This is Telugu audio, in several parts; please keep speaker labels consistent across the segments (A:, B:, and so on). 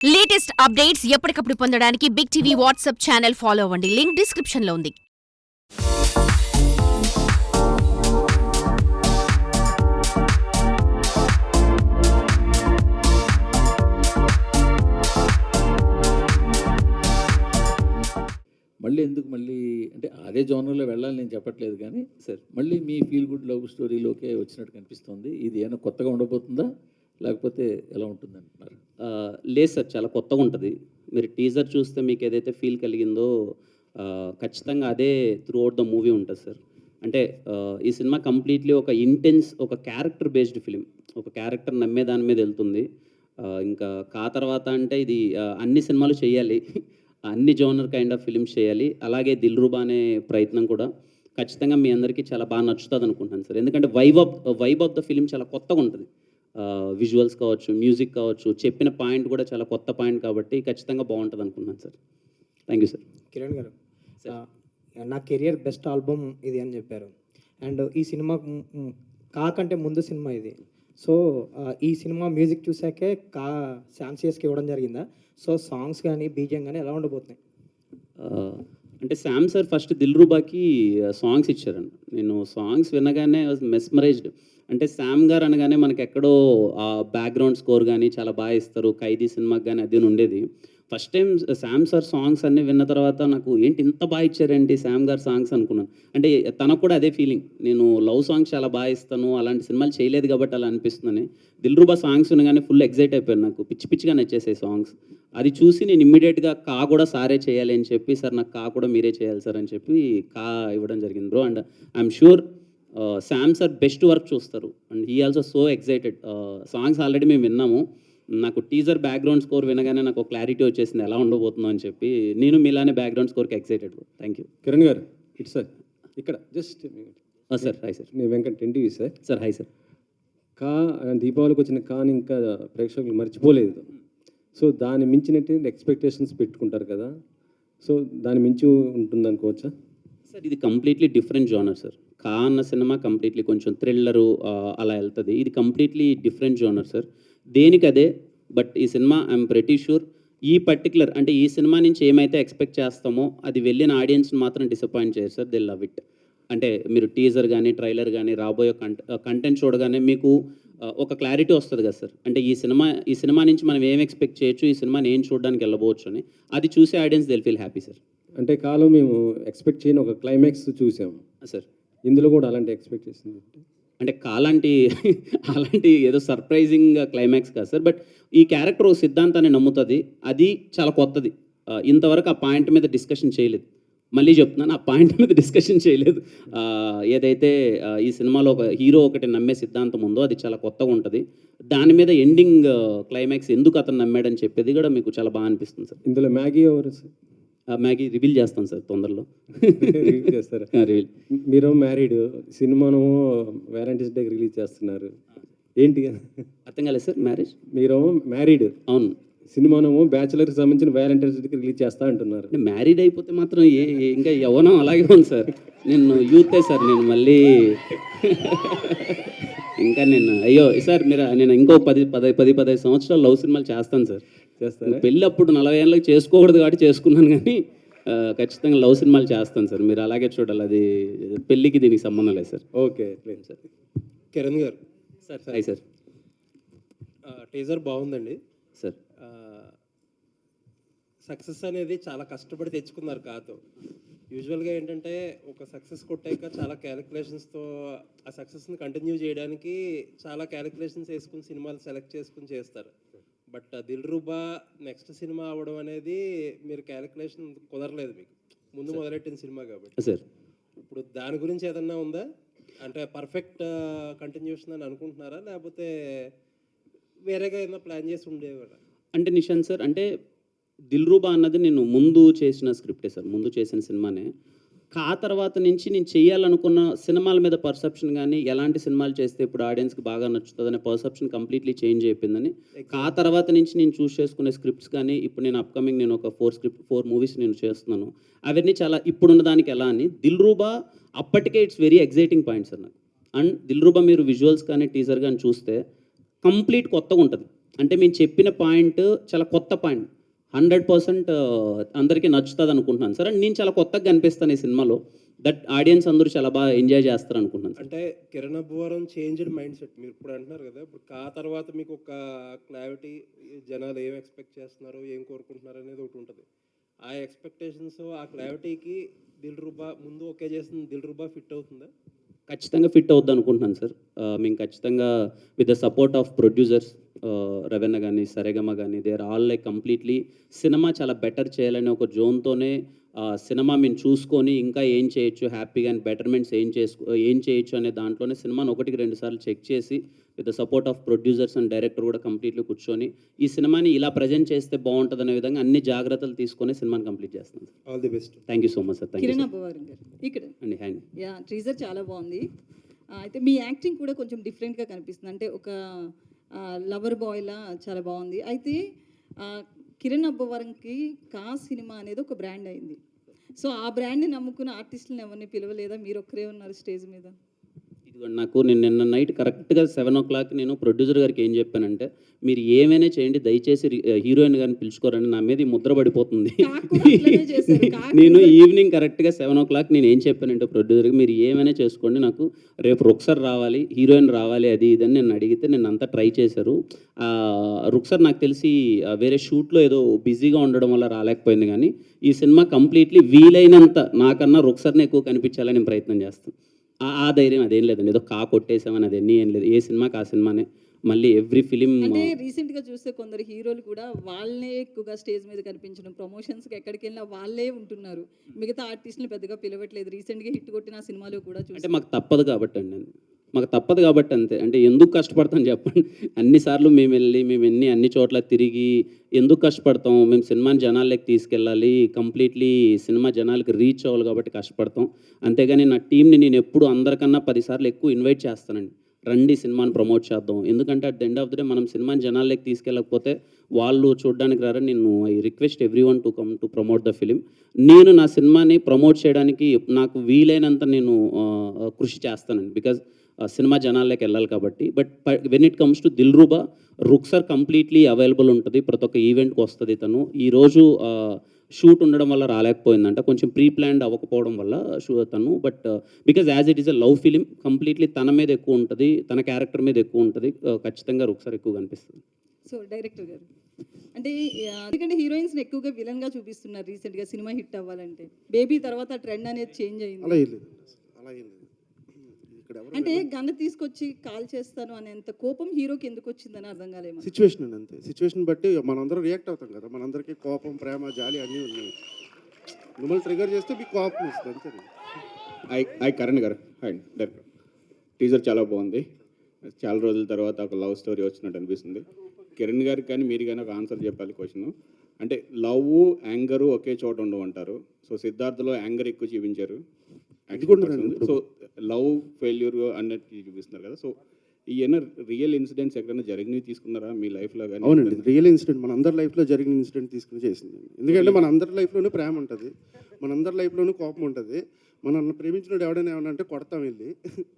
A: లేటెస్ట్ అప్డేట్స్ ఎప్పటికప్పుడు పొందడానికి big TV WhatsApp channel follow అవ్వండి. లింక్ డిస్క్రిప్షన్ లో ఉంది.
B: మళ్ళీ అంటే అదే జోనర్‌లో వెళ్ళాలని నేను చెప్పట్లేదు కానీ, మళ్ళీ మీ ఫీల్ గుడ్ లవ్ స్టోరీలోకే వచ్చినట్టు కనిపిస్తోంది. ఇది ఏమైనా కొత్తగా ఉండబోతుందా? లేకపోతే ఎలా ఉంటుందంటున్నారు?
C: లేదు సార్, చాలా కొత్తగా ఉంటుంది. మీరు టీజర్ చూస్తే మీకు ఏదైతే ఫీల్ కలిగిందో ఖచ్చితంగా అదే త్రూ అవుట్ ద మూవీ ఉంటుంది సార్. అంటే ఈ సినిమా కంప్లీట్లీ ఒక ఇంటెన్స్, ఒక క్యారెక్టర్ బేస్డ్ ఫిలిం. ఒక క్యారెక్టర్ నమ్మే దాని మీద వెళ్తుంది. ఇంకా తర్వాత అంటే ఇది అన్ని సినిమాలు చేయాలి. అన్ని జోనర్ కైండ్ ఆఫ్ ఫిలిమ్స్ చేయాలి. అలాగే 'దిల్‌రుబా' అనే ప్రయత్నం కూడా ఖచ్చితంగా మీ అందరికీ చాలా బాగా నచ్చుతుంది అనుకుంటున్నాను సార్. ఎందుకంటే వైబ్ ఆఫ్ ద ఫిలిం చాలా కొత్తగా ఉంటుంది. విజువల్స్ కావచ్చు, మ్యూజిక్ కావచ్చు, చెప్పిన పాయింట్ కూడా చాలా కొత్త పాయింట్ కాబట్టి ఖచ్చితంగా బాగుంటుంది అనుకుంటున్నాను sir. Thank you sir.
D: Kiran గారు, నా కెరియర్ బెస్ట్ ఆల్బమ్ ఇది అని చెప్పారు. అండ్ ఈ సినిమా కాకంటే ముందు సినిమా ఇది. సో ఈ సినిమా మ్యూజిక్ చూసాకే శామ్సియస్కి ఇవ్వడం జరిగిందా? సో సాంగ్స్ కానీ బీజిఎం కానీ ఎలా ఉండబోతున్నాయి?
C: అంటే శామ్ సార్ ఫస్ట్ 'దిల్‌రుబా'కి సాంగ్స్ ఇచ్చారండి. నేను సాంగ్స్ వినగానే మెస్మరైజ్డ్. అంటే శామ్ గారు అనగానే మనకి ఎక్కడో బ్యాక్గ్రౌండ్ స్కోర్ కానీ చాలా బాగా ఇస్తారు. 'ఖైదీ' సినిమాకి కానీ అది ఉండేది. First time Sam sir songs అన్నీ విన్న తర్వాత నాకు ఏంటి ఇంత బాగా ఇచ్చారేంటి శామ్ గారు సాంగ్స్ అనుకున్నాను. అంటే తనకు కూడా అదే ఫీలింగ్. నేను లవ్ సాంగ్స్ చాలా బాగా ఇస్తాను, అలాంటి సినిమాలు చేయలేదు కాబట్టి అలా అనిపిస్తుందని. 'దిల్‌రుబా' సాంగ్స్ వినగానే ఫుల్ ఎగ్జైట్ అయిపోయాను. నాకు పిచ్చి పిచ్చిగా నచ్చేసాయి సాంగ్స్. అది చూసి నేను ఇమ్మీడియట్గా కూడా సారే చేయాలి అని చెప్పి, సార్ నాకు కూడా మీరే చేయాలి సార్ అని చెప్పి ఇవ్వడం జరిగింది bro. And I'm sure Sam sir best work చూస్తారు. And he also so excited. Songs already మేము విన్నాము. నాకు టీజర్ బ్యాక్గ్రౌండ్ స్కోర్ వినగానే నాకు క్లారిటీ వచ్చేసింది ఎలా ఉండబోతుందో అని చెప్పి. నేను మీలానే బ్యాక్గ్రౌండ్ స్కోర్కి excited. Thank you.
E: Kiran garu, it's sir ఇక్కడ జస్ట్
C: సార్. Hi sir.
E: నేను Venkat NTV sir.
C: Sir hi sir.
E: దీపావళికి వచ్చిన కాని ఇంకా ప్రేక్షకులు మర్చిపోలేదు. సో దాన్ని మించినట్టు ఎక్స్పెక్టేషన్స్ పెట్టుకుంటారు కదా, సో దాన్ని మించి ఉంటుంది అనుకోవచ్చా?
C: సార్ ఇది కంప్లీట్లీ డిఫరెంట్ జోనర్ సార్. అన్న సినిమా కంప్లీట్లీ కొంచెం థ్రిల్లరు అలా వెళ్తుంది. ఇది కంప్లీట్లీ డిఫరెంట్ జోనర్ సార్. దేనికదే. బట్ ఈ సినిమా ఐఎమ్ ప్రెటీ షూర్ ఈ పర్టికులర్ అంటే ఈ సినిమా నుంచి ఏమైతే ఎక్స్పెక్ట్ చేస్తామో అది వెళ్ళిన ఆడియన్స్ని మాత్రం డిసప్పాయింట్ చేయరు సార్. They love it. అంటే మీరు టీజర్ కానీ ట్రైలర్ కానీ రాబోయే కంటెంట్ చూడగానే మీకు ఒక క్లారిటీ వస్తుంది కదా సార్. అంటే ఈ సినిమా నుంచి మనం ఏం ఎక్స్పెక్ట్ చేయొచ్చు, ఈ సినిమాని ఏం చూడడానికి వెళ్ళబోవచ్చు అని అది చూసే audience Dil feel happy sir.
E: అంటే కాలం మేము ఎక్స్పెక్ట్ చేయని ఒక క్లైమాక్స్ చూసాము
C: సార్.
E: ఇందులో కూడా అలాంటి ఎక్స్పెక్టేషన్
C: అంటే అలాంటి ఏదో సర్ప్రైజింగ్ క్లైమాక్స్ కాదు సార్. బట్ ఈ క్యారెక్టర్ ఒక సిద్ధాంతాన్ని నమ్ముతుంది. అది చాలా కొత్తది. ఇంతవరకు ఆ పాయింట్ మీద డిస్కషన్ చేయలేదు. మళ్ళీ చెప్తున్నాను, ఆ పాయింట్ మీద డిస్కషన్ చేయలేదు. ఏదైతే ఈ సినిమాలో ఒక హీరో ఒకటి నమ్మే సిద్ధాంతం ఉందో అది చాలా కొత్తగా ఉంటుంది. దాని మీద ఎండింగ్ క్లైమాక్స్ ఎందుకు అతను నమ్మాడని చెప్పేది కూడా మీకు చాలా బాగా అనిపిస్తుంది సార్.
E: ఇందులో మ్యాగీ ఎవరు సార్?
C: మ్యాగీ రివీల్ చేస్తాను సార్ తొందరలో.
E: రివీల్ చేస్తారా?
C: రివీల్.
E: మీరు మ్యారీడ్, సినిమాను వ్యాలంటైన్స్ డేకి రిలీజ్ చేస్తున్నారు, ఏంటి
C: అర్థం కాలేదు సార్? మ్యారేజ్
E: మీరు మ్యారీడ్,
C: అవును.
E: సినిమానేమో బ్యాచులర్కి సంబంధించిన వ్యాలంటైన్స్ డేకి రిలీజ్ చేస్తా అంటున్నారు.
C: అంటే మ్యారీడ్ అయిపోతే మాత్రం ఇంకా యవ్వనం అలాగే ఉంది సార్. నేను యూతే సార్. నేను మళ్ళీ ఇంకా అయ్యో సార్ నేను ఇంకో 10-15 సంవత్సరాలు లవ్ సినిమాలు చేస్తాను సార్.
E: చేస్తాను.
C: పెళ్ళి అప్పుడు 40 ఏళ్ళకి చేసుకోకూడదు కాబట్టి చేసుకున్నాను, కానీ ఖచ్చితంగా లవ్ సినిమాలు చేస్తాను సార్. మీరు అలాగే చూడాలి. అది పెళ్ళికి దీనికి సంబంధం లేదు sir.
E: Okay sir.
D: Kiran garu
C: sir. Hi sir.
D: Teaser బాగుందండి
C: సార్.
D: సక్సెస్ అనేది చాలా కష్టపడి తెచ్చుకున్నారు కాదు. యూజువల్గా ఏంటంటే ఒక సక్సెస్ కొట్టాక చాలా క్యాలిక్యులేషన్స్తో ఆ సక్సెస్ని కంటిన్యూ చేయడానికి చాలా క్యాలిక్యులేషన్స్ వేసుకుని సినిమాలు సెలెక్ట్ చేసుకుని చేస్తారు. బట్ 'దిల్‌రుబా' నెక్స్ట్ సినిమా అవ్వడం అనేది మీరు క్యాలిక్యులేషన్ కుదరలేదు మీకు ముందు మొదలెట్టిన సినిమా కాబట్టి
C: సార్.
D: ఇప్పుడు దాని గురించి ఏదన్నా ఉందా? అంటే పర్ఫెక్ట్ కంటిన్యూషన్ అని అనుకుంటున్నారా, లేకపోతే వేరేగా ఏదైనా ప్లాన్ చేసి ఉండేవారా?
C: అంటే నిశాంత్ సార్, అంటే 'దిల్‌రుబా' అన్నది నేను ముందు చేసిన స్క్రిప్టే సార్. ముందు చేసిన సినిమానే. తర్వాత నుంచి నేను చేయాలనుకున్న సినిమాల మీద పర్సెప్షన్ కానీ ఎలాంటి సినిమాలు చేస్తే ఇప్పుడు ఆడియన్స్కి బాగా నచ్చుతుంది అనే పర్సెప్షన్ కంప్లీట్లీ చేంజ్ అయిపోయిందని. తర్వాత నుంచి నేను చూస్ చేసుకునే స్క్రిప్ట్స్ కానీ ఇప్పుడు నేను అప్కమింగ్ నేను ఒక 4 మూవీస్ నేను చేస్తున్నాను. అవన్నీ చాలా ఇప్పుడున్న దానికి ఎలా అని 'దిల్‌రుబా' అప్పటికే it's very exciting point sir నాకు. అండ్ 'దిల్‌రుబా' మీరు విజువల్స్ కానీ టీజర్ కానీ చూస్తే కంప్లీట్ కొత్తగా ఉంటుంది. అంటే మేము చెప్పిన పాయింట్ చాలా కొత్త పాయింట్, 100% అందరికీ నచ్చుతుంది అనుకుంటున్నాను సార్. అండ్ నేను చాలా కొత్తగా కనిపిస్తాను ఈ సినిమాలో, దట్ ఆడియన్స్ అందరూ చాలా బాగా ఎంజాయ్ చేస్తారు అనుకుంటున్నాను సార్.
D: అంటే Kiran Abbavaram changed mind set మీరు ఇప్పుడు అంటున్నారు కదా, ఇప్పుడు తర్వాత మీకు ఒక క్లారిటీ, జనాలు ఏం ఎక్స్పెక్ట్ చేస్తున్నారు, ఏం కోరుకుంటున్నారు అనేది ఒకటి ఉంటుంది. ఆ ఎక్స్పెక్టేషన్స్, ఆ క్లారిటీకి దిల్రుబా ముందు ఓకే చేసిన దిల్రుబా ఫిట్ అవుతుందా?
C: ఖచ్చితంగా ఫిట్ అవుద్ది అనుకుంటున్నాను సార్. మేము ఖచ్చితంగా with the support of producers రవెన్న కానీ, సరేగమ కానీ, they are all like completely cinema చాలా బెటర్ చేయాలనే ఒక జోన్తోనే సినిమా మేము చూసుకొని ఇంకా ఏం చేయొచ్చు, హ్యాపీగా అండ్ బెటర్మెంట్స్ ఏం చేయొచ్చు అనే దాంట్లోనే సినిమాని 1-2 సార్లు చెక్ చేసి with the support of producers and director కూడా కంప్లీట్లీ కూర్చొని ఈ సినిమాని ఇలా ప్రజెంట్ చేస్తే బాగుంటుంది అనే విధంగా అన్ని జాగ్రత్తలు తీసుకొని సినిమాని కంప్లీట్ చేస్తాం sir.
D: All the best.
C: Thank you so much sir. Thank you
F: Kiran Abbavaram గారు ఇక్కడ
C: అండి. హ్యాండ్
F: యా, టీజర్ చాలా బాగుంది. అయితే మీ యాక్టింగ్ కూడా కొంచెం డిఫరెంట్గా కనిపిస్తుంది, అంటే ఒక లవర్ బాయ్లా చాలా బాగుంది. అయితే కిరణ్ అబ్బవరంకి కా సినిమా అనేది ఒక బ్రాండ్ అయింది. సో ఆ బ్రాండ్ని నమ్ముకున్న ఆర్టిస్టులను ఎవరిని పిలవలేదా? మీరు ఒక్కరే ఉన్నారు స్టేజ్ మీద.
C: ఇదిగోండి, నేను నిన్న నైట్ కరెక్ట్గా 7 o'clock నేను ప్రొడ్యూసర్ గారికి ఏం చెప్పానంటే, మీరు ఏమైనా చేయండి, దయచేసి హీరోయిన్ గారిని పిలుచుకోరండి, నా మీద ఈ ముద్ర పడిపోతుంది. నేను ఈవినింగ్ కరెక్ట్గా 7 o'clock నేను ఏం చెప్పానంటే ప్రొడ్యూసర్కి, మీరు ఏమైనా చేసుకోండి, నాకు రేపు రుక్సర్ రావాలి, హీరోయిన్ రావాలి, అది ఇదని నేను అడిగితే నేను అంతా ట్రై చేశారు. రుక్సర్ నాకు తెలిసి వేరే షూట్లో ఏదో బిజీగా ఉండడం వల్ల రాలేకపోయింది, కానీ ఈ సినిమా కంప్లీట్లీ వీలైనంత నాకన్నా రుక్సర్ని ఎక్కువ కనిపించాలని నేను ప్రయత్నం చేస్తాను. ఆ ధైర్యం అదేం లేదండి, ఏదో కొట్టేసామని అదేన్నీ ఏం లేదు. ఏ సినిమాకి ఆ సినిమానే, మళ్ళీ ఎవ్రీ ఫిలిం.
F: అంటే రీసెంట్గా చూస్తే కొందరు హీరోలు కూడా వాళ్ళే ఎక్కువగా స్టేజ్ మీద కనిపించడం, ప్రమోషన్స్కి ఎక్కడికి వెళ్ళినా వాళ్ళే ఉంటున్నారు, మిగతా ఆర్టిస్టులు పెద్దగా పిలవట్లేదు. రీసెంట్గా హిట్ కొట్టిన సినిమాలో కూడా
C: అంటే
F: చూస్తే
C: మాకు తప్పదు కాబట్టి అండి, మాకు తప్పదు కాబట్టి అంతే. అంటే ఎందుకు కష్టపడతాం చెప్పండి, అన్నిసార్లు మేము అన్ని చోట్ల తిరిగి ఎందుకు కష్టపడతాం? మేము సినిమాని జనాల్లోకి తీసుకెళ్ళాలి, కంప్లీట్లీ సినిమా జనాలకి రీచ్ అవ్వాలి కాబట్టి కష్టపడతాం. అంతేగాని నా టీంని నేను ఎప్పుడు అందరికన్నా 10 సార్లు ఎక్కువ ఇన్వైట్ చేస్తానండి, రండి సినిమాని ప్రమోట్ చేద్దాం. ఎందుకంటే at the end of the day మనం సినిమాని జనాల్లోకి తీసుకెళ్ళకపోతే వాళ్ళు చూడడానికి రారా. నేను I request every one to come to promote the film. నేను నా సినిమాని ప్రమోట్ చేయడానికి నాకు వీలైనంత నేను కృషి చేస్తానండి, బికాజ్ సినిమా జనాల్లోకి వెళ్ళాలి కాబట్టి. But when it comes to Dilruba, Rukshar completely available ఉంటుంది, ప్రతి ఒక్క ఈవెంట్కి వస్తుంది తను. ఈరోజు షూట్ ఉండడం వల్ల రాలేకపోయిందంట, కొంచెం ప్రీ ప్లాన్డ్ అవ్వకపోవడం వల్ల తను. But because as it is a love film, completely తన మీద ఎక్కువ ఉంటుంది, తన క్యారెక్టర్ మీద ఎక్కువ ఉంటుంది. ఖచ్చితంగా రుక్సర్ ఎక్కువ కనిపిస్తుంది.
F: సో డైరెక్టర్ గారు అంటే ఎందుకంటే హీరోయిన్స్ని ఎక్కువగా విలన్గా చూపిస్తున్నారు రీసెంట్గా సినిమా హిట్ అవ్వాలంటే. బేబీ తర్వాత ట్రెండ్ అనేది చేంజ్ అయింది.
G: అలా ఏం లేదు, అలా ఏం లేదు. ఇక్కడ
F: అంటే గన్ను తీసుకొచ్చి కాల్ చేస్తాను అనేంత కోపం హీరోకి ఎందుకు వచ్చిందని అర్థం కాలేమో.
G: సిచ్యువేషన్ అండి, అంతే. సిచ్యువేషన్ బట్టి మనందరం రియాక్ట్ అవుతాం కదా, మనందరికీ కోపం, ప్రేమ, జాలి అన్నీ ఉన్నాయి. మిమ్మల్ని ట్రిగర్ చేస్తే మీకు కోపం వస్తుంది, అంతే.
H: కరణ్ గారు, హాయ్ డైరెక్టర్. టీజర్ చాలా బాగుంది, చాలా రోజుల తర్వాత ఒక లవ్ స్టోరీ వచ్చినట్టు అనిపిస్తుంది. కిరణ్ గారికి కానీ మీరు కానీ ఒక ఆన్సర్ చెప్పాలి క్వశ్చన్. అంటే లవ్, యాంగరు ఒకే చోట ఉండవు అంటారు. సో సిద్ధార్థలో యాంగర్ ఎక్కువ చూపించారు, సో లవ్ ఫెయిల్యూర్ అన్నట్టు చూపిస్తున్నారు కదా. సో ఈయన రియల్ ఇన్సిడెంట్స్ ఎక్కడైనా జరిగినవి తీసుకున్నారా మీ లైఫ్లో కానీ?
G: అవునండి, రియల్ ఇన్సిడెంట్ మన అందరి లైఫ్లో జరిగిన ఇన్సిడెంట్ తీసుకుని చేసింది. ఎందుకంటే మన అందరి లైఫ్లోనూ ప్రేమ ఉంటుంది, మన అందరి లైఫ్లోనూ కోపం ఉంటుంది. మనల్ని ప్రేమించినోడు ఎవడైనా ఏమన్నా అంటే కొడతాం వెళ్ళి,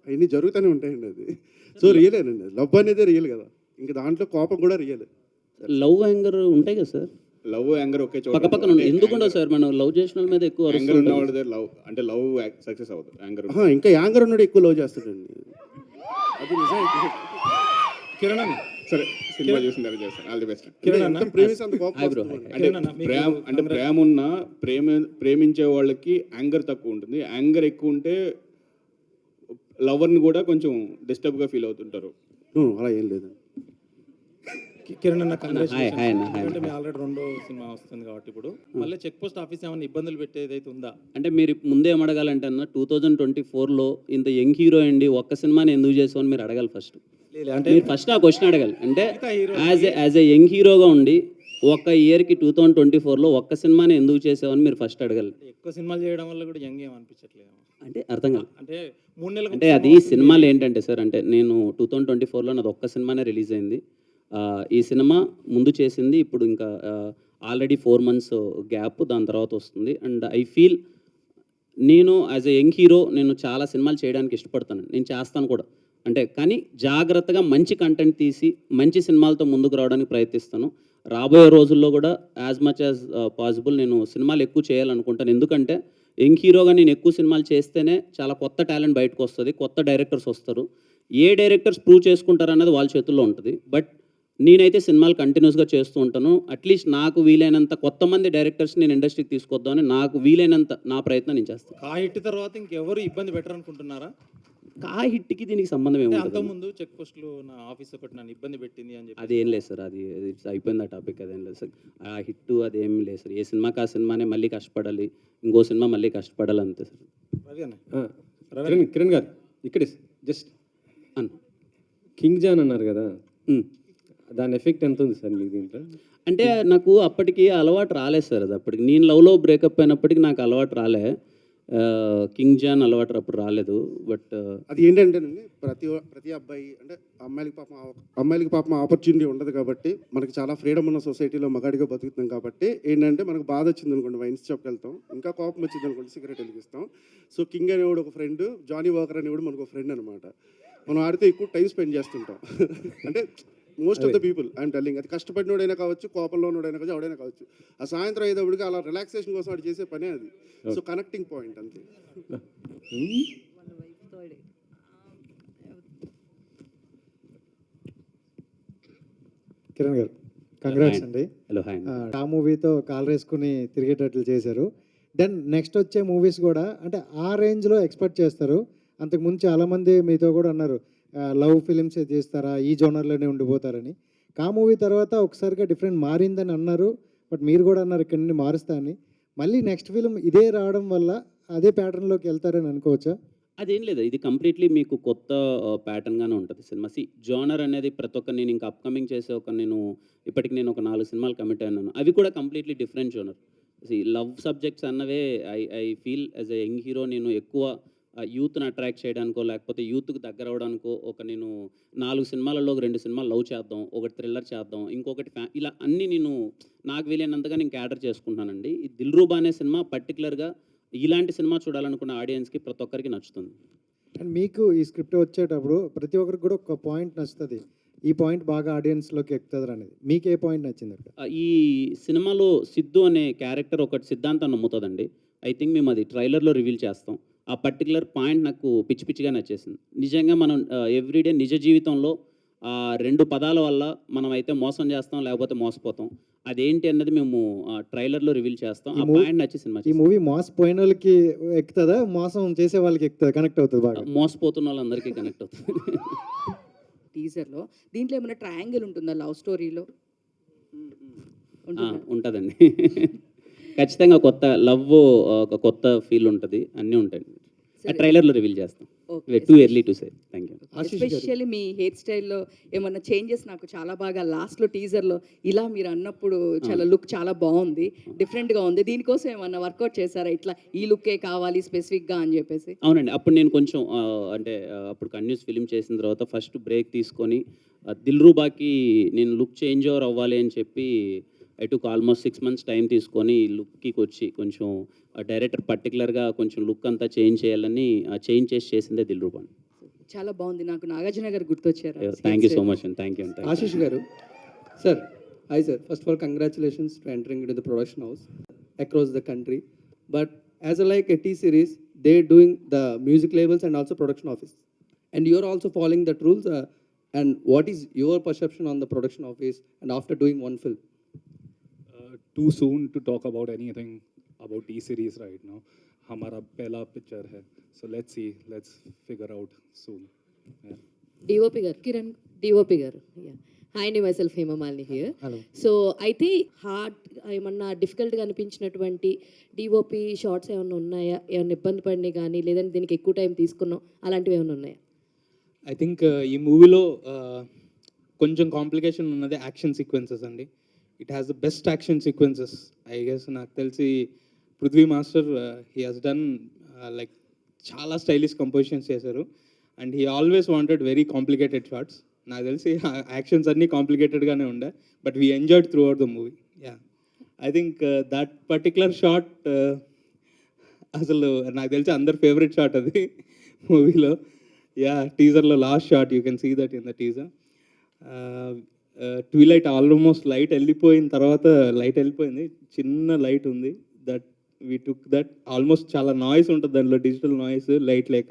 G: అవన్నీ జరుగుతూనే ఉంటాయండి. అది సో రియలేనండి, లవ్ అనేది రియల్ కదా, ఇంకా దాంట్లో కోపం కూడా రియల్.
C: లవ్ యాంగర్ ఉంటాయి కదా సార్,
H: లవ్ యాంగర్ ఒకే చోట
C: పక్క పక్కన ఎందుకుండవు సార్? మనం లవ్ చేసిన వాళ్ళ మీద ఎక్కువ
H: యాంగర్ ఉన్నవాడు లవ్ అంటే లవ్ సక్సెస్ అవుతుంది. యాంగర్
G: ఇంకా యాంగర్ ఉన్నాడు ఎక్కువ లవ్ చేస్తాడండి, అది నిజం.
I: కిరణ్ అన్న,
H: సరే సినిమా చూసిన తర్వాత చేస్తాను. All the best.
I: కిరణ్ అన్న,
G: ప్రేమిస్తే అంత కోపం
C: బ్రో.
G: వస్తుంది.
H: అంటే ప్రేమ ఉన్న ప్రేమించే వాళ్ళకి యాంగర్ తక్కువ ఉంటుంది, యాంగర్ ఎక్కువ ఉంటే లవర్ని కూడా కొంచెం డిస్టర్బ్గా ఫీల్ అవుతుంటారు.
G: అలా ఏం లేదండి.
I: కిరణ్ అన్న,
C: హాయ్ హాయ్ అన్న.
I: ఎందుకంటే మీ ఆల్రెడీ 2వ సినిమా వస్తుంది కాబట్టి ఇప్పుడు మళ్ళీ చెక్ పోస్ట్ ఆఫీస్ ఏమైనా ఇబ్బందులు పెట్టేది అయితే ఉందా?
C: అంటే మీరు ముందే ఏమడగాలంటే అన్న, 2024లో ఇంత యంగ్ హీరో అండి, ఒక్క సినిమాని ఎందుకు చేసామని మీరు అడగాలి ఫస్ట్.
I: అంటే
C: మీరు ఫస్ట్ ఆ క్వశ్చన్ అడగాలి. అంటే యాజ్ ఏ యంగ్ హీరోగా ఉండి ఒక ఇయర్కి 2024లో ఒక్క సినిమాని ఎందుకు చేసావని మీరు ఫస్ట్ అడగాలి.
I: ఎక్కువ సినిమాలు చేయడం వల్ల కూడా యంగ్ ఏమనిపించట్లేదు
C: అంటే అర్థం కాదు.
I: అంటే 3 నెలలకు
C: అంటే అది సినిమాలు ఏంటంటే సార్, అంటే నేను 2024లో నాది ఒక్క సినిమానే రిలీజ్ అయింది. ఈ సినిమా ముందు చేసింది ఇప్పుడు ఇంకా ఆల్రెడీ 4 months గ్యాప్, దాని తర్వాత వస్తుంది. అండ్ ఐ ఫీల్ నేను యాజ్ ఎ యంగ్ హీరో నేను చాలా సినిమాలు చేయడానికి ఇష్టపడతాను, నేను చేస్తాను కూడా. అంటే కానీ జాగ్రత్తగా మంచి కంటెంట్ తీసి మంచి సినిమాలతో ముందుకు రావడానికి ప్రయత్నిస్తాను. రాబోయే రోజుల్లో కూడా యాజ్ మచ్ యాజ్ పాసిబుల్ నేను సినిమాలు ఎక్కువ చేయాలనుకుంటాను. ఎందుకంటే యంగ్ హీరోగా నేను ఎక్కువ సినిమాలు చేస్తేనే చాలా కొత్త టాలెంట్ బయటకు వస్తుంది, కొత్త డైరెక్టర్స్ వస్తారు. ఏ డైరెక్టర్స్ ప్రూవ్ చేసుకుంటారు అన్నది వాళ్ళ చేతుల్లో ఉంటుంది. బట్ నేనైతే సినిమాలు కంటిన్యూస్గా చేస్తూ ఉంటాను. అట్లీస్ట్ నాకు వీలైనంత కొత్త మంది డైరెక్టర్స్ నేను ఇండస్ట్రీకి తీసుకొద్దామని నాకు వీలైనంత నా ప్రయత్నం నేను చేస్తాను.
I: కా హిట్ తర్వాత ఇంకెవరు ఇబ్బంది పెట్టరు అనుకుంటున్నారా?
C: కా హిట్కి దీనికి సంబంధం
I: అంటే
C: ఏముంటుంది?
I: అంతకుముందు చెక్ పోస్ట్లో నా ఆఫీస్ ఒకటి నన్ను ఇబ్బంది పెట్టింది అని చెప్పి
C: అదేం లేదు సార్, అది అయిపోయింది ఆ టాపిక్. అదేం లేదు సార్, ఆ హిట్ అదేం లేదు సార్. ఏ సినిమాకి ఆ సినిమానే మళ్ళీ కష్టపడాలి, ఇంకో సినిమా మళ్ళీ కష్టపడాలి అంతే సార్.
I: రవి అన్న
E: కిరణ్ గారు ఇక్కడే జస్ట్
C: అన్న
E: కింగ్ జాన్ అన్నారు కదా, దాని ఎఫెక్ట్ ఎంత ఉంది సార్ మీకు దీంట్లో?
C: అంటే నాకు అప్పటికి అలవాటు రాలేదు సార్. అది అప్పటికి నేను లవ్లో బ్రేకప్ అయినప్పటికి నాకు అలవాటు రాలే. కింగ్ జాన్ అలవాటు అప్పుడు రాలేదు. బట్
G: అది ఏంటంటేనండి, ప్రతి అబ్బాయి అంటే అమ్మాయిలకి పాపం ఆపర్చునిటీ ఉండదు కాబట్టి, మనకి చాలా ఫ్రీడమ్ ఉన్న సొసైటీలో మగాడిగా బతుకుతున్నాం కాబట్టి ఏంటంటే, మనకు బాధ వచ్చింది అనుకోండి వైన్స్ షాప్కి వెళ్తాం, ఇంకా కోపం వచ్చింది అనుకోండి సిగరెట్ వెలిగిస్తాం. సో కింగ్ అనేవాడు ఒక ఫ్రెండ్, జానీ వాకర్ అనేవాడు మనకు ఒక ఫ్రెండ్ అనమాట. మనం ఆడితే ఎక్కువ టైం స్పెండ్ చేస్తుంటాం. అంటే most of the people I'm telling, అది కష్టపడినోడైనా కావచ్చు, కోపంలో ఉన్నోడైనా కావచ్చు, ఎవడైనా కావచ్చు, ఆ సాయంత్రం అయ్యేటప్పటికి అలా రిలాక్సేషన్ కోసం వాడు చేసే పనే అది. సో కనెక్టింగ్ పాయింట్ అంతే.
J: కిరణ్ గారు కంగ్రాట్స్ అండి.
C: Hello hi.
J: ఆ మూవీతో కాల్ వేసుకుని తిరిగేటట్లు చేశారు. దెన్ నెక్స్ట్ వచ్చే మూవీస్ కూడా అంటే ఆ రేంజ్లో ఎక్స్పెక్ట్ చేస్తారు. అంతకుముందు చాలామంది మీతో కూడా అన్నారు లవ్ ఫిలిమ్స్ చేస్తారా, ఈ జోనర్లోనే ఉండిపోతారని. ఆ మూవీ తర్వాత ఒకసారిగా డిఫరెంట్ మారిందని అన్నారు. బట్ మీరు కూడా అన్నారు ఇక్కడ నుండి మారుస్తా అని. మళ్ళీ నెక్స్ట్ ఫిలిం ఇదే రావడం వల్ల అదే ప్యాటర్న్లోకి వెళ్తారని అనుకోవచ్చా?
C: అదేం లేదు, ఇది కంప్లీట్లీ మీకు కొత్త ప్యాటర్న్గానే ఉంటుంది సినిమా. జోనర్ అనేది ప్రతి ఒక్క నేను ఇంకా అప్కమింగ్ చేసే ఇప్పటికి నేను ఒక 4 సినిమాలు కమిట్ అయినాను. అవి కూడా completely different genre. Love subjects అన్నవే I feel as a young hero నేను ఎక్కువ యూత్ని అట్రాక్ట్ చేయడానికో లేకపోతే యూత్కి దగ్గర అవడానికో నేను 4 సినిమాలలో ఒక 2 సినిమాలు లవ్ చేద్దాం, ఒకటి థ్రిల్లర్ చేద్దాం, ఇంకొకటి ఇలా అన్నీ నేను నాకు వీలైనంతగా నేను క్యాటర్ చేసుకుంటానండి. ఈ దిల్రూబా అనే సినిమా పర్టికులర్గా ఇలాంటి సినిమా చూడాలనుకున్న ఆడియన్స్కి ప్రతి ఒక్కరికి నచ్చుతుంది.
J: అండ్ మీకు ఈ స్క్రిప్ట్ వచ్చేటప్పుడు ప్రతి ఒక్కరికి కూడా ఒక పాయింట్ నచ్చుతుంది, ఈ పాయింట్ బాగా ఆడియన్స్లోకి ఎక్కుతుంది అనేది. మీకు ఏ పాయింట్ నచ్చింది?
C: ఈ సినిమాలో సిద్ధు అనే క్యారెక్టర్ ఒకటి సిద్ధాంతం నమ్ముతుందండి. ఐ థింక్ మేము అది ట్రైలర్లో రివీల్ చేస్తాం. ఆ పర్టికులర్ పాయింట్ నాకు పిచ్చి పిచ్చిగా నచ్చేసింది. నిజంగా మనం ఎవ్రీడే నిజ జీవితంలో 2 పదాల వల్ల మనం అయితే మోసం చేస్తాం లేకపోతే మోసపోతాం. అదేంటి అన్నది మేము ట్రైలర్లో రివీల్ చేస్తాం. ఆ పాయింట్ నచ్చి సినిమా.
J: ఈ మూవీ మోసపోయిన వాళ్ళకి ఎక్కుతుందా, మోసం చేసే వాళ్ళకి ఎక్కుతుందా, కనెక్ట్ అవుతుంది బాగా?
C: మోసపోతున్న వాళ్ళందరికీ కనెక్ట్ అవుతుంది.
K: టీజర్లో దీంట్లో ఏమైనా ట్రయాంగిల్ ఉంటుందా లవ్ స్టోరీలో?
C: ఉంటుందండి. ఖచ్చితంగా కొత్త లవ్, ఒక కొత్త ఫీల్ ఉంటుంది, అన్నీ ఉంటాయి. ట్రైలర్లో రివీల్ చేస్తాం. Too early to say. Thank you.
K: Especially me hair స్టైల్లో ఏమన్నా చేంజెస్ నాకు చాలా బాగా లాస్ట్లో టీజర్లో ఇలా మీరు అన్నప్పుడు చాలా లుక్ చాలా బాగుంది, డిఫరెంట్గా ఉంది. దీనికోసం ఏమన్నా వర్కౌట్ చేశారా, ఇట్లా ఈ లుక్కే కావాలి స్పెసిఫిక్గా అని చెప్పేసి?
C: అవునండి, అప్పుడు నేను కొంచెం అంటే అప్పుడు కంటిన్యూస్ ఫిలిం చేసిన తర్వాత ఫస్ట్ బ్రేక్ తీసుకొని దిల్రూబాకి నేను లుక్ చేంజ్ ఓవర్ అవ్వాలి అని చెప్పి I took almost 6 months time తీసుకొని లుక్కి వచ్చి కొంచెం డైరెక్టర్ పర్టికులర్గా కొంచెం లుక్ అంతా చేంజ్ చేయాలని చేంజ్ చేసిందే దిల్రూబా.
K: చాలా బాగుంది. నాకు నాగార్జున గారు గుర్తొచ్చారు.
C: థ్యాంక్ యూ సో మచ్ అండి. Thank you.
L: ఆశీష్ గారు sir, hi sir. First of all congratulations to entering into the production house across the country. But as a like a T series, they doing the music labels and also production office, and you are also following that rules. And what is your perception on the production office and after doing one film?
M: Too soon to talk about anything about T-series right now. हमारा पहला पिक्चर है, so let's figure out soon. Yeah.
N: DOP garu, Kiran DOP garu. Yeah. Hi అండి, myself హేమమాలిని హియర్. సో అయితే హార్డ్ ఏమన్నా డిఫికల్ట్గా అనిపించినటువంటి డిఓపి షార్ట్స్ ఏమైనా ఉన్నాయా, ఏమైనా ఇబ్బంది పడినాయి కానీ లేదంటే దీనికి ఎక్కువ టైం తీసుకున్నాం అలాంటివి ఏమైనా ఉన్నాయా?
I: ఐ థింక్ ఈ మూవీలో కొంచెం కాంప్లికేషన్ ఉన్నది యాక్షన్ సీక్వెన్సెస్ అండి. It has the best action sequences I guess. నాకు తెలిసి Prithvi master he has done like చాలా స్టైలిష్ కంపోజిషన్స్ చేశారు. And he always wanted very complicated shots. నాకు తెలిసి యాక్షన్స్ అన్నీ కాంప్లికేటెడ్గానే ఉండే, but we enjoyed throughout the movie. Yeah, I think that particular shot అసలు నాకు తెలిసి అందరి ఫేవరెట్ షాట్ అది మూవీలో. యా టీజర్లో last shot you can see that in the teaser. Twilight almost light వెళ్ళిపోయిన తర్వాత లైట్ వెళ్ళిపోయింది, చిన్న లైట్ ఉంది. That we took that almost చాలా నాయిస్ ఉంటుంది దాంట్లో, డిజిటల్ నాయిస్ లైట్ లేక,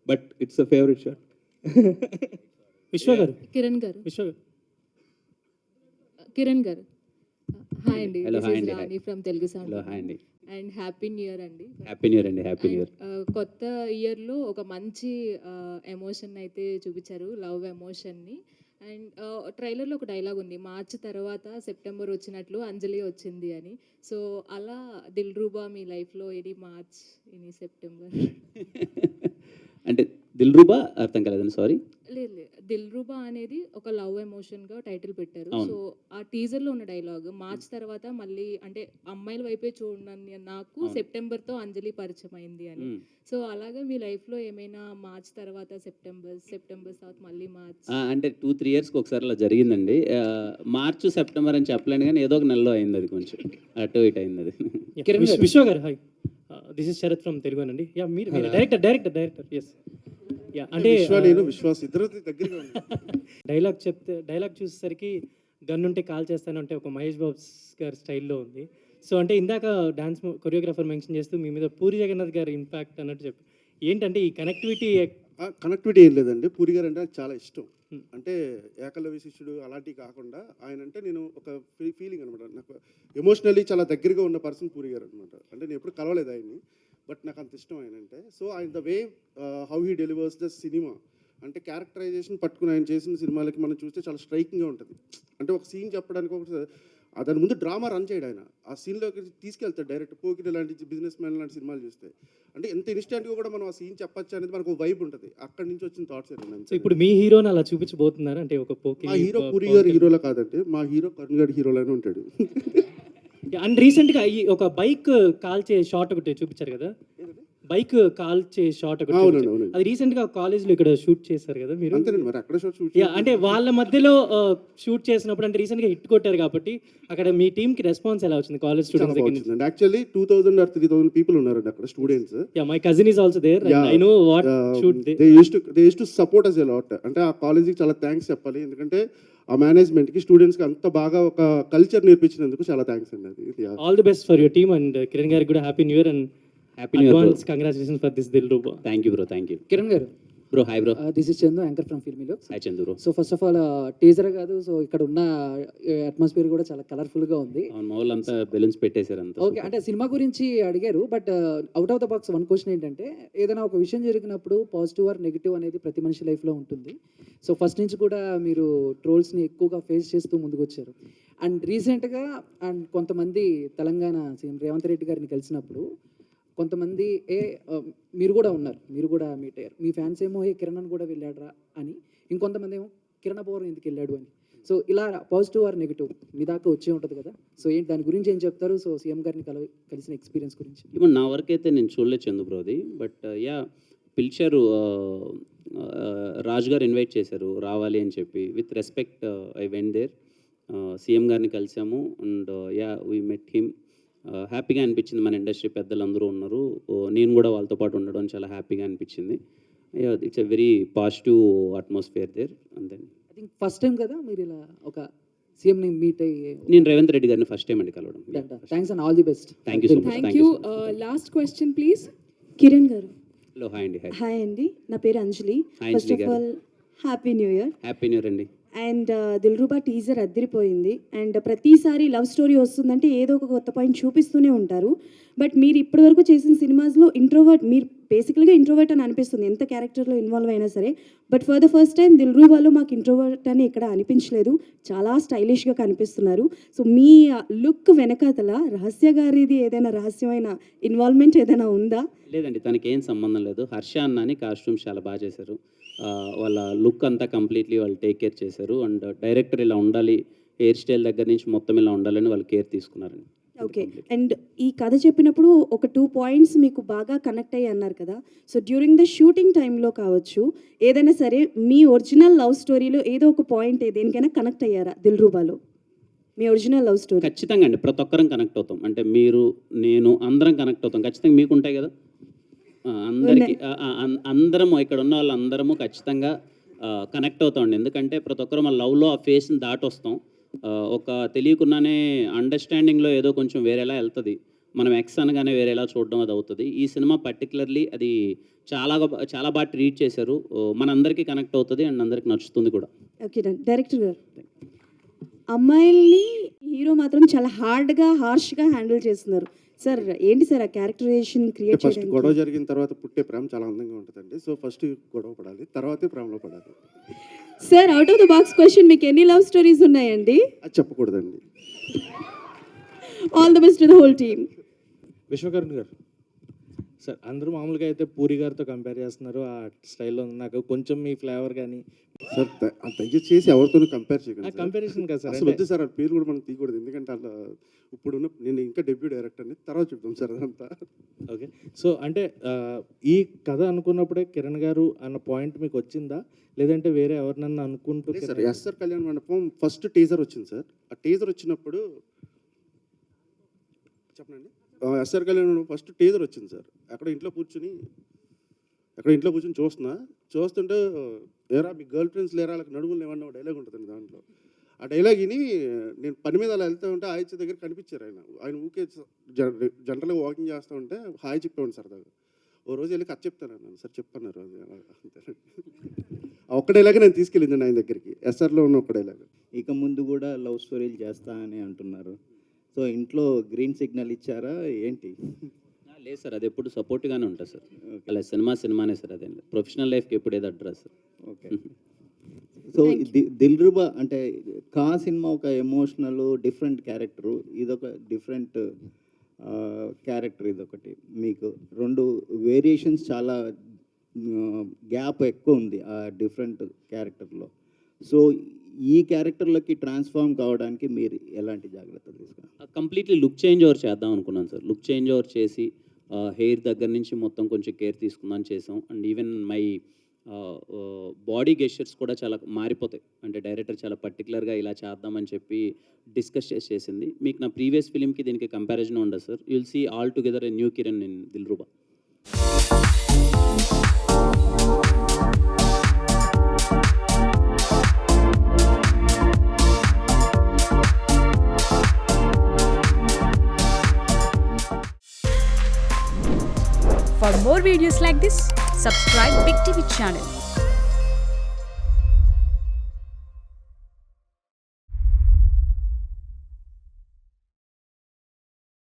I: but it's a favourite shot.
L: Vishwa గారు,
N: కిరణ్ గారు,
L: విశ్వ గారు.
N: కిరణ్ గారు, హాయ్ అండి.
C: Hello,
N: దిస్
C: hi
N: ఇస్
C: అండి,
N: Rani from Telugu sound.
C: Hello hi అండి,
N: అండ్ హ్యాపీ న్యూ ఇయర్ అండి.
C: హ్యాపీ న్యూ ఇయర్ అండి, హ్యాపీ న్యూ ఇయర్.
N: కొత్త ఇయర్లో ఒక మంచి ఎమోషన్ అయితే చూపించారు, లవ్ ఎమోషన్ని. అండ్ ట్రైలర్లో ఒక డైలాగ్ ఉంది, మార్చ్ తర్వాత సెప్టెంబర్ వచ్చినట్లు అంజలి వచ్చింది అని. సో అలా దిల్రూబా మీ లైఫ్లో ఎనీ మార్చ్ ఎనీ సెప్టెంబర్?
C: అంటే దిల్రూబా అర్థం కాలేదండి, సారీ.
N: లేదు లేదు, దిల్రూబా అనేది ఒక లవ్ ఎమోషన్గా టైటిల్ పెట్టారు.
C: అవును.
N: సో ఆ టీజర్లో ఉన్న డైలాగ్ మార్చ్ తర్వాత మళ్ళీ అంటే అమ్మాయిల వైపే చూడండి నాకు
C: అవును.
N: సెప్టెంబర్తో అంజలి పరిచయం అయింది అని. సో అలాగా మీ లైఫ్లో ఏమైనా మార్చ్ తర్వాత సెప్టెంబర్ తర్వాత మళ్ళీ మార్చ్?
C: అంటే 2-3 ఇయర్స్కి ఒకసారి అలా జరిగిందండి. మార్చ్ సెప్టెంబర్ అని చెప్పలేను కానీ ఏదో ఒక నెలలో అయింది, అది కొంచెం అటు ఇటు అయింది అది.
L: విశ్వ గారు, hi. This is Sarath from Telugu అండి. యా మీరు డైరెక్టర్ ఎస్. యా అంటే
G: నేను విశ్వాస్ ఇద్దరు దగ్గరగా
L: డైలాగ్ చూసేసరికి గన్నుంటే కాల్ చేస్తాను అంటే ఒక మహేష్ బాబు గారి స్టైల్లో ఉంది. సో అంటే ఇందాక డాన్స్ కొరియోగ్రాఫర్ మెన్షన్ చేస్తూ మీ మీద పూరి జగన్నాథ్ గారి ఇంపాక్ట్ అన్నట్టు చెప్పి, ఏంటంటే ఈ కనెక్టివిటీ
G: ఏం లేదండి. పూరి గారు అంటే నాకు చాలా ఇష్టం. అంటే ఏకలవ్య శిష్యుడు అలాంటివి కాకుండా ఆయన అంటే నేను ఒక ఫీలింగ్ అనమాట. నాకు ఎమోషనల్లీ చాలా దగ్గరగా ఉన్న పర్సన్ పూరి గారు అనమాట. అంటే నేను ఎప్పుడు కలవలేదు ఆయన్ని, బట్ నాకు అంత ఇష్టం ఆయన అంటే. సో ఆయన the way how he delivers the cinema, అంటే క్యారెక్టరైజేషన్ పట్టుకుని ఆయన చేసిన సినిమాలకి మనం చూస్తే చాలా స్ట్రైకింగ్గా ఉంటుంది. అంటే ఒక సీన్ చెప్పడానికి ఒక దాని ముందు డ్రామా రన్ చేయడు ఆయన, ఆ సీన్లోకి తీసుకెళ్తాడు డైరెక్ట్. పోకిరి లాంటి బిజినెస్ మ్యాన్ లాంటి సినిమాలు చూస్తే అంటే ఎంత ఇన్స్టెంట్గా కూడా మనం ఆ సీన్ చెప్పచ్చు అనేది మనకు వైబ్ ఉంటుంది. అక్కడి నుంచి వచ్చిన థాట్స్ ఏంటంటే.
L: సో ఇప్పుడు మీ హీరోని అలా చూపించబోతున్నారు అంటే ఒక
G: మా హీరో పూరి గారు హీరోలో కాదంటే మా హీరో కరుణ్ గారి హీరోలోనే ఉంటాడు.
L: అండ్ రీసెంట్గా ఒక బైక్ కాల్చే షాట్ ఒకటి చూపించారు కదా, బైక్ కాల్చే షాట్ ఒకటి చూపించారు.
G: అవునండి.
L: అది రీసెంట్గా కాలేజ్లో ఇక్కడ షూట్ చేశారు కదా మీరు.
G: అంతేనండి, మరి అక్కడ షూట్
L: అంటే వాళ్ళ మధ్యలో షూట్ చేసినప్పుడు అంటే రీసెంట్గా హిట్ కొట్టారు కాబట్టి అక్కడ మీ టీమ్కి రెస్పాన్స్ ఎలా వచ్చింది కాలేజ్ స్టూడెంట్స్ దగ్గర నుంచి?
G: యాక్చువల్లీ 2000 or 3000 పీపుల్ ఉన్నారండి అక్కడ students.
L: My cousin is also there, I know what shoot
G: they use to support us a lot. అంటే ఆ కాలేజీకి చాలా థ్యాంక్స్ చెప్పాలి, ఎందుకంటే ఆ మేనేజ్మెంట్కి స్టూడెంట్స్కి అంత బాగా ఒక కల్చర్ నేర్పించినందుకు చాలా థ్యాంక్స్ అండి. అది
L: all the best for your team and Kiran గారికి కూడా happy new year and
C: happy new year.
L: Congratulations for this Dilruba.
C: Thank you bro, thank you.
L: Kiran గారు,
C: bro hi bro.
L: This is Chandu, anchor from ఫిల్మీలో.
C: Hi Chandu bro.
L: So first of all teaser కాదు, సో ఇక్కడ ఉన్న అట్మాస్ఫియర్ కూడా చాలా కలర్ఫుల్గా ఉంది.
C: అవును, మా వాళ్ళంతా బెలూన్స్ పెట్టేశారు అంతా.
L: ఓకే, అంటే సినిమా గురించి అడిగారు, but out of the box one question ఏంటంటే, ఏదైనా ఒక విషయం జరిగినప్పుడు పాజిటివ్ ఆర్ నెగిటివ్ అనేది ప్రతి మనిషి లైఫ్లో ఉంటుంది. సో ఫస్ట్ నుంచి కూడా మీరు ట్రోల్స్ని ఎక్కువగా ఫేస్ చేస్తూ ముందుకు వచ్చారు. అండ్ రీసెంట్గా కొంతమంది తెలంగాణ సీఎం రేవంత్ రెడ్డి గారిని కలిసినప్పుడు కొంతమంది మీరు కూడా ఉన్నారు, మీరు కూడా మీట్ అయ్యారు. మీ ఫ్యాన్స్ ఏమో కిరణ్ అని కూడా వెళ్ళాడరా అని, ఇంకొంతమంది ఏమో కిరణ్ అబ్బవరం ఎందుకు వెళ్ళాడు అని. సో ఇలా పాజిటివ్ ఆర్ నెగిటివ్ మీ దాకా వచ్చే ఉంటుంది కదా, సో ఏంటి దాని గురించి ఏం చెప్తారు? సో సీఎం గారిని కలిసిన ఎక్స్పీరియన్స్ గురించి.
C: ఇప్పుడు నా వరకు అయితే నేను చూడలేదు చందు బ్రోది, బట్ యా పిలిచారు, రాజు గారు ఇన్వైట్ చేశారు రావాలి అని చెప్పి. With respect I went there. CM గారిని కలిసాము and yeah we met him. హ్యాపీగా అనిపించింది, మన ఇండస్ట్రీ పెద్దలు అందరూ ఉన్నారు, నేను కూడా వాళ్ళతో పాటు ఉండడం చాలా హ్యాపీగా అనిపించింది. It's a very positive atmosphere there. అంతే.
L: ఐ థింక్ ఫస్ట్ టైం కదా మీరు ఇలా ఒక సీఎంని మీట్ అయ్యి?
C: నేను రేవంత్ రెడ్డి గారిని ఫస్ట్ టైం అండి కలవడం.
L: Thanks and all the best.
C: Thank you so much.
N: Thank you. Last question please. Kiran గారు.
C: హలో హాయ్ అండి.
O: హాయ్ అండి, నా పేరు Anjali.
C: Hi
O: first of all happy new year.
C: Happy new year అండి.
O: అండ్ దిల్రూబా టీజర్ అద్దరిపోయింది. అండ్ ప్రతిసారి లవ్ స్టోరీ వస్తుందంటే ఏదో ఒక కొత్త పాయింట్ చూపిస్తూనే ఉంటారు. బట్ మీరు ఇప్పటివరకు చేసిన సినిమాస్లో ఇంట్రోవర్ట్, మీరు బేసికల్గా ఇంట్రోవర్ట్ అని అనిపిస్తుంది ఎంత క్యారెక్టర్లో ఇన్వాల్వ్ అయినా సరే. But for the first time దిల్రూబాలో మాకు ఇంట్రోవర్ట్ అని ఇక్కడ అనిపించలేదు, చాలా స్టైలిష్గా కనిపిస్తున్నారు. సో మీ లుక్ వెనకాతల రహస్య గారిది ఏదైనా రహస్యమైన ఇన్వాల్వ్మెంట్ ఏదైనా ఉందా?
C: లేదండి, తనకి ఏం సంబంధం లేదు. హర్ష అన్న అని కాస్ట్యూమ్స్ చాలా బాగా చేశారు. వాళ్ళ లుక్ అంతా కంప్లీట్లీ వాళ్ళు టేక్ కేర్ చేశారు. అండ్ డైరెక్టర్ ఇలా ఉండాలి, హెయిర్ స్టైల్ దగ్గర నుంచి మొత్తం ఇలా ఉండాలని వాళ్ళు కేర్ తీసుకున్నారండి.
O: ఓకే. అండ్ ఈ కథ చెప్పినప్పుడు ఒక 2 పాయింట్స్ మీకు బాగా కనెక్ట్ అయ్యి అన్నారు కదా. సో డ్యూరింగ్ ద షూటింగ్ టైంలో కావచ్చు, ఏదైనా సరే మీ ఒరిజినల్ లవ్ స్టోరీలో ఏదో ఒక పాయింట్ దేనికైనా కనెక్ట్ అయ్యారా దిల్రూబాలో? మీ ఒరిజినల్ లవ్ స్టోరీ.
C: ఖచ్చితంగా అండి, ప్రతి ఒక్కరం కనెక్ట్ అవుతాం. అంటే మీరు, నేను, అందరం కనెక్ట్ అవుతాం. ఖచ్చితంగా మీకు ఉంటాయి కదా. అందరికీ అందరము ఇక్కడ ఉన్న వాళ్ళందరము ఖచ్చితంగా కనెక్ట్ అవుతామండి. ఎందుకంటే ప్రతి ఒక్కరు మన లవ్లో ఆ ఫేస్ని దాటి వస్తాం. ఒక తెలియకుండానే అండర్స్టాండింగ్లో ఏదో కొంచెం వేరేలా వెళ్తుంది. మనం ఎక్స్ అనగానే వేరేలా చూడడం అది అవుతుంది. ఈ సినిమా పర్టికులర్లీ అది చాలా బాగా ట్రీట్ చేశారు. మనందరికీ కనెక్ట్ అవుతుంది అండ్ అందరికి నచ్చుతుంది కూడా.
O: Okay done. డైరెక్టర్ గారు, అమ్మాయిల్ని హీరో మాత్రం చాలా హార్డ్గా హార్ష్గా హ్యాండిల్ చేస్తున్నారు సార్. ఏంటి సార్ ఆ క్యారెక్టరైజేషన్ క్రియేట్
G: ఫస్ట్
O: చేయడానికి?
G: గొడవ జరిగిన తర్వాత పుట్టే ప్రేమ చాలా అందంగా ఉంటుందండి. సో ఫస్ట్ గొడవ పడాలి, తర్వాతే ప్రేమలో పడాలి.
O: Sir out of the box question, మీకు ఎన్ని లవ్ స్టోరీస్ ఉన్నాయండి?
G: అది చెప్పకూడదండి.
O: All the best to the whole team.
E: Vishwakarna గారు సార్, అందరూ మామూలుగా అయితే పూరి గారితో కంపేర్ చేస్తున్నారు ఆ స్టైల్లో. నాకు కొంచెం మీ ఫ్లేవర్ కానీ
G: సార్ దయచేసి ఎవరితోనూ కంపేర్ చేయకండి.
E: కంపారిజన్ కదా సార్.
G: అసలు వద్దు సార్, ఆ పేరు కూడా మనం తీయకూడదు. ఎందుకంటే అలా ఇప్పుడున్న నేను ఇంకా డెబ్యూ డైరెక్టర్ని, తర్వాత చెప్తాం సార్ అదంతా.
E: ఓకే. సో అంటే ఈ కథ అనుకున్నప్పుడే కిరణ్ గారు అన్న పాయింట్ మీకు వచ్చిందా, లేదంటే వేరే ఎవరినన్నా అనుకుంటూ?
G: సార్ ఎస్ఆర్ కళ్యాణ్ మండపం ఫస్ట్ టీజర్ వచ్చింది సార్. ఆ టీజర్ వచ్చినప్పుడు చెప్పండి. ఎస్ఆర్ కళ్యాణ్ మండపం ఫస్ట్ టీజర్ వచ్చింది సార్. అక్కడ ఇంట్లో కూర్చుని చూస్తుంటే ఏరా మీ గర్ల్ ఫ్రెండ్స్ లేరా, వాళ్ళకి నడుములు ఏమన్నా డైలాగ్ ఉంటుందండి దాంట్లో. ఆ డైలాగ్ విని నేను పని మీద అలా వెళ్తూ ఉంటే ఆయిత్య దగ్గర కనిపించారు ఆయన ఊకే జనరల్గా వాకింగ్ చేస్తూ ఉంటే హాయ్ చెప్పేవాడు సరదాగా. ఓ రోజు వెళ్ళి కథ చెప్తాను సార్, చెప్పన్నారు. ఆ ఒక్క డైలాగ్ నేను తీసుకెళ్ళింది ఆయన దగ్గరికి, ఎస్ఆర్లో ఉన్న ఒక్క డైలాగ్.
P: ఇక ముందు కూడా లవ్ స్టోరీలు చేస్తా అని అంటున్నారు. సో ఇంట్లో గ్రీన్ సిగ్నల్ ఇచ్చారా ఏంటి?
C: లేదు సార్, అది ఎప్పుడు సపోర్ట్గానే ఉంటుంది సార్. అలా సినిమానే సార్, అదే ప్రొఫెషనల్ లైఫ్కి ఎప్పుడు ఏది అడ్రస్.
P: ఓకే. సో దిల్రుబా అంటే కా సినిమా ఒక ఎమోషనల్ డిఫరెంట్ క్యారెక్టరు, ఇదొక డిఫరెంట్ క్యారెక్టర్. ఇదొకటి మీకు రెండు వేరియేషన్స్, చాలా గ్యాప్ ఎక్కువ ఉంది ఆ డిఫరెంట్ క్యారెక్టర్లో. సో ఈ క్యారెక్టర్లోకి ట్రాన్స్ఫార్మ్ కావడానికి మీరు ఎలాంటి జాగ్రత్తలు తీసుకున్నారు?
C: కంప్లీట్లీ లుక్ చేంజ్ ఓవర్ చేద్దాం అనుకున్నాను సార్. లుక్ చేంజ్ ఓవర్ చేసి హెయిర్ దగ్గర నుంచి మొత్తం కొంచెం కేర్ తీసుకుందాం చేసాం. And even my body gestures కూడా చాలా మారిపోతాయి. అంటే డైరెక్టర్ చాలా పర్టికులర్గా ఇలా చేద్దామని చెప్పి డిస్కస్ చేసింది. మీకు నా ప్రీవియస్ ఫిలింకి దీనికి కంపారిజన్ ఉండదు sir. You will see all together a new Kiran in Dilruba.
Q: For more videos like this, subscribe Big TV channel.